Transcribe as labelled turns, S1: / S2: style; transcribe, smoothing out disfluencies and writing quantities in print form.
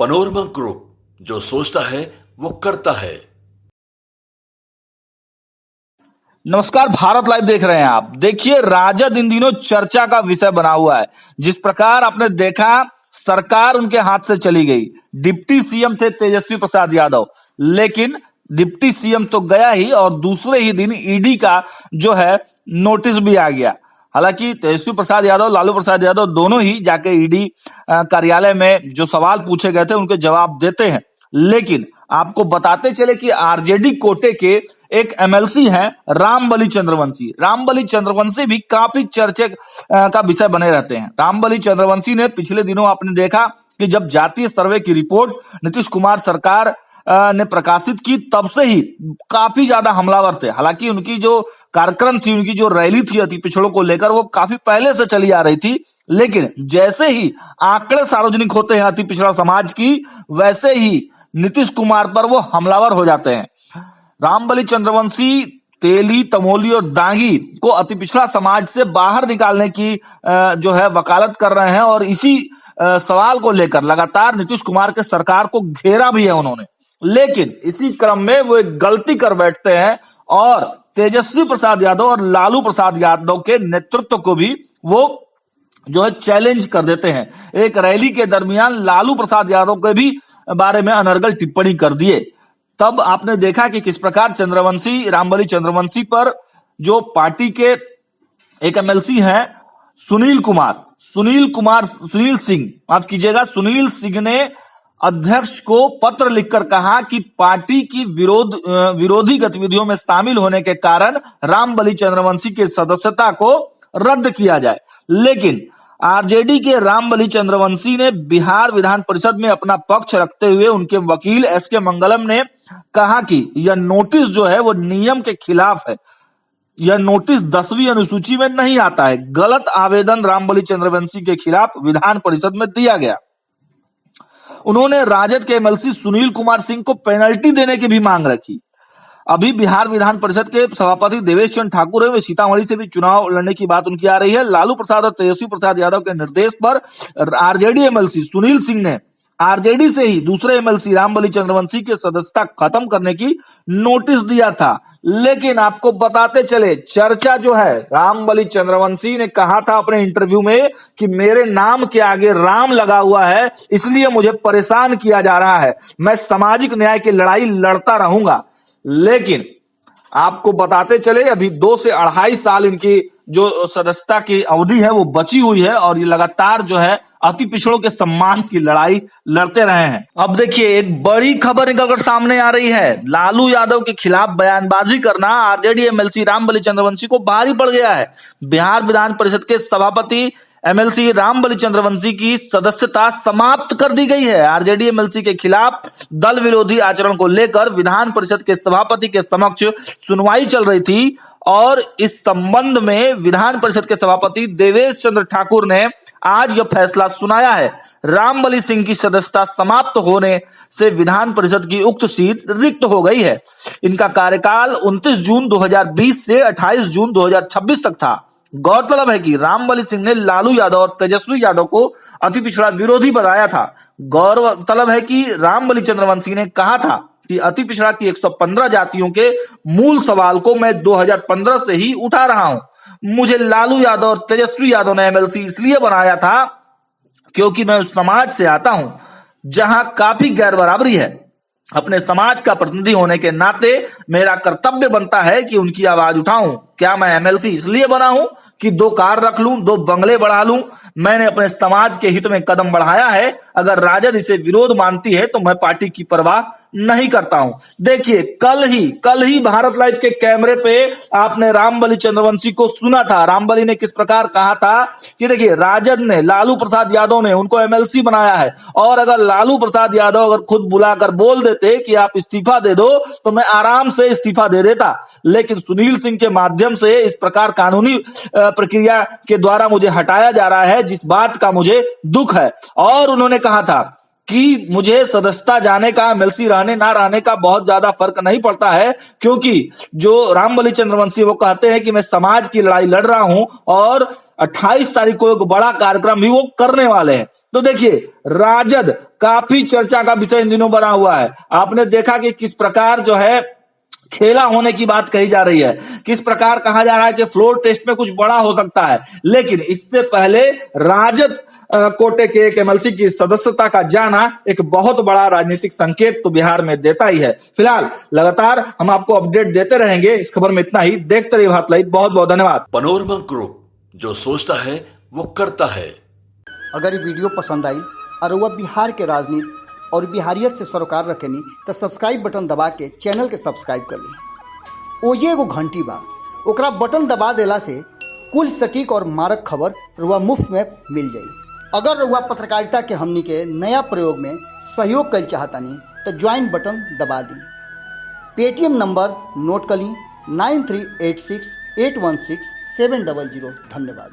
S1: Panorama group, जो सोचता है वो करता है।
S2: नमस्कार, भारत लाइव देख रहे हैं आप। देखिए, राजद इन दिनों चर्चा का विषय बना हुआ है। जिस प्रकार आपने देखा, सरकार उनके हाथ से चली गई। डिप्टी सीएम थे तेजस्वी प्रसाद यादव, लेकिन डिप्टी सीएम तो गया ही और दूसरे ही दिन ईडी का जो है नोटिस भी आ गया। हालांकि तेजस्वी प्रसाद यादव, लालू प्रसाद यादव दोनों ही जाके ईडी कार्यालय में जो सवाल पूछे गए थे उनके जवाब देते हैं। लेकिन आपको बताते चले कि आरजेडी कोटे के एक एमएलसी हैं रामबली चंद्रवंशी। रामबली चंद्रवंशी भी काफी चर्चे का विषय बने रहते हैं। रामबली चंद्रवंशी ने पिछले दिनों आपने देखा कि जब जातीय सर्वे की रिपोर्ट नीतीश कुमार सरकार ने प्रकाशित की, तब से ही काफी ज्यादा हमलावर थे। हालांकि उनकी जो कार्यक्रम थी, उनकी जो रैली थी अति पिछड़ों को लेकर, वो काफी पहले से चली आ रही थी। लेकिन जैसे ही आंकड़े सार्वजनिक होते हैं अति पिछड़ा समाज की, वैसे ही नीतीश कुमार पर वो हमलावर हो जाते हैं। रामबली चंद्रवंशी तेली, तमोली और दांगी को अति पिछड़ा समाज से बाहर निकालने की जो है वकालत कर रहे हैं और इसी सवाल को लेकर लगातार नीतीश कुमार के सरकार को घेरा भी है उन्होंने। लेकिन इसी क्रम में वो एक गलती कर बैठते हैं और तेजस्वी प्रसाद यादव और लालू प्रसाद यादव के नेतृत्व को भी वो जो है चैलेंज कर देते हैं। एक रैली के दरमियान लालू प्रसाद यादव के भी बारे में अनर्गल टिप्पणी कर दिए। तब आपने देखा कि किस प्रकार चंद्रवंशी, रामबली चंद्रवंशी पर जो पार्टी के एक एमएलसी हैं सुनील सिंह, माफ कीजिएगा, सुनील सिंह ने अध्यक्ष को पत्र लिखकर कहा कि पार्टी की विरोधी गतिविधियों में शामिल होने के कारण रामबली चंद्रवंशी की सदस्यता को रद्द किया जाए। लेकिन आरजेडी के रामबली चंद्रवंशी ने बिहार विधान परिषद में अपना पक्ष रखते हुए उनके वकील एसके मंगलम ने कहा कि यह नोटिस जो है वो नियम के खिलाफ है। यह नोटिस 10वीं अनुसूची में नहीं आता है। गलत आवेदन रामबली चंद्रवंशी के खिलाफ विधान परिषद में दिया गया। उन्होंने राजद के एमएलसी सुनील कुमार सिंह को पेनल्टी देने की भी मांग रखी। अभी बिहार विधान परिषद के सभापति देवेश चंद्र ठाकुर है, सीतामढ़ी से भी चुनाव लड़ने की बात उनकी आ रही है। लालू प्रसाद और तेजस्वी प्रसाद यादव के निर्देश पर आरजेडी एमएलसी सुनील सिंह ने आरजेडी से ही दूसरे एमएलसी रामबली चंद्रवंशी की सदस्यता खत्म करने की नोटिस दिया था। लेकिन आपको बताते चले, चर्चा जो है, रामबली चंद्रवंशी ने कहा था अपने इंटरव्यू में कि मेरे नाम के आगे राम लगा हुआ है, इसलिए मुझे परेशान किया जा रहा है। मैं सामाजिक न्याय की लड़ाई लड़ता रहूंगा। लेकिन आपको बताते चले, अभी 2 से 2.5 साल इनकी जो सदस्यता की अवधि है वो बची हुई है और ये लगातार जो है अति पिछड़ों के सम्मान की लड़ाई लड़ते रहे हैं। अब देखिए, एक बड़ी खबर निकलकर सामने आ रही है। लालू यादव के खिलाफ बयानबाजी करना आरजेडी एमएलसी रामबली चंद्रवंशी को भारी पड़ गया है। बिहार विधान परिषद के सभापति एमएलसी रामबली चंद्रवंशी की सदस्यता समाप्त कर दी गई है। आरजेडी एमएलसी के खिलाफ दल विरोधी आचरण को लेकर विधान परिषद के सभापति के समक्ष सुनवाई चल रही थी और इस संबंध में विधान परिषद के सभापति देवेश चंद्र ठाकुर ने आज यह फैसला सुनाया है। रामबली सिंह की सदस्यता समाप्त होने से विधान परिषद की उक्त सीट रिक्त हो गई है। इनका कार्यकाल 29 जून 2020 से 28 जून 2026 तक था। गौरतलब है कि रामबली सिंह ने लालू यादव और तेजस्वी यादव को अति पिछड़ा विरोधी बताया था। गौरतलब है कि रामबली चंद्रवंशी ने कहा था कि अति पिछड़ा की 115 जातियों के मूल सवाल को मैं 2015 से ही उठा रहा हूं। मुझे लालू यादव और तेजस्वी यादव ने एमएलसी इसलिए बनाया था क्योंकि मैं उस समाज से आता हूं जहां काफी गैर बराबरी है। अपने समाज का प्रतिनिधि होने के नाते मेरा कर्तव्य बनता है कि उनकी आवाज उठाऊं। क्या मैं एमएलसी इसलिए बना हूं कि 2 कार रख लूं, 2 बंगले बढ़ा लूं? मैंने अपने समाज के हित में कदम बढ़ाया है। अगर राजद इसे विरोध मानती है तो मैं पार्टी की परवाह नहीं करता हूं। देखिए, कल ही भारत लाइव के कैमरे पे आपने रामबली चंद्रवंशी को सुना था। रामबली ने किस प्रकार कहा था कि देखिए, राजद ने, लालू प्रसाद यादव ने उनको एमएलसी बनाया है और अगर लालू प्रसाद यादव अगर खुद बुलाकर बोल देते कि आप इस्तीफा दे दो तो मैं आराम से इस्तीफा दे देता। लेकिन सुनील सिंह के माध्यम से इस प्रकार कानूनी प्रक्रिया के द्वारा मुझे हटाया जा रहा है, जिस बात का मुझे दुख है। और उन्होंने कहा था कि मुझे सदस्यता जाने का, एमएलसी रहने ना रहने का बहुत ज्यादा फर्क नहीं पड़ता है, क्योंकि जो रामबली चंद्रवंशी वो कहते हैं कि मैं समाज की लड़ाई लड़ रहा हूं और 28 तारीख को एक बड़ा कार्यक्रम भी वो करने वाले हैं। तो देखिए, राजद काफी चर्चा का विषय इन दिनों बना हुआ है। आपने देखा कि किस प्रकार जो है खेला होने की बात कही जा रही है, किस प्रकार कहा जा रहा है कि फ्लोर टेस्ट में कुछ बड़ा हो सकता है। लेकिन इससे पहले राजद कोटे के एक एमएलसी की सदस्यता का जाना एक बहुत बड़ा राजनीतिक संकेत तो बिहार में देता ही है। फिलहाल लगातार हम आपको अपडेट देते रहेंगे। इस खबर में इतना ही। देखते रहिए भारत लाइव। बहुत बहुत धन्यवाद।
S1: पनोरमा ग्रुप, जो सोचता है वो करता है।
S3: अगर ये वीडियो पसंद आई और वह बिहार के राजनीति और बिहारियत से सरोकार रखेनी तो सब्सक्राइब बटन दबा के चैनल के सब्सक्राइब कर ली। ओजे एगो घंटी बा, ओकरा बटन दबा देला से कुल सटीक और मारक खबर रुआ मुफ्त में मिल जाई। अगर रुआ पत्रकारिता के हमनी के नया प्रयोग में सहयोग कर चाहतानी तो ज्वाइन बटन दबा दी। पेटीएम नंबर नोट कर ली 9386816700। धन्यवाद।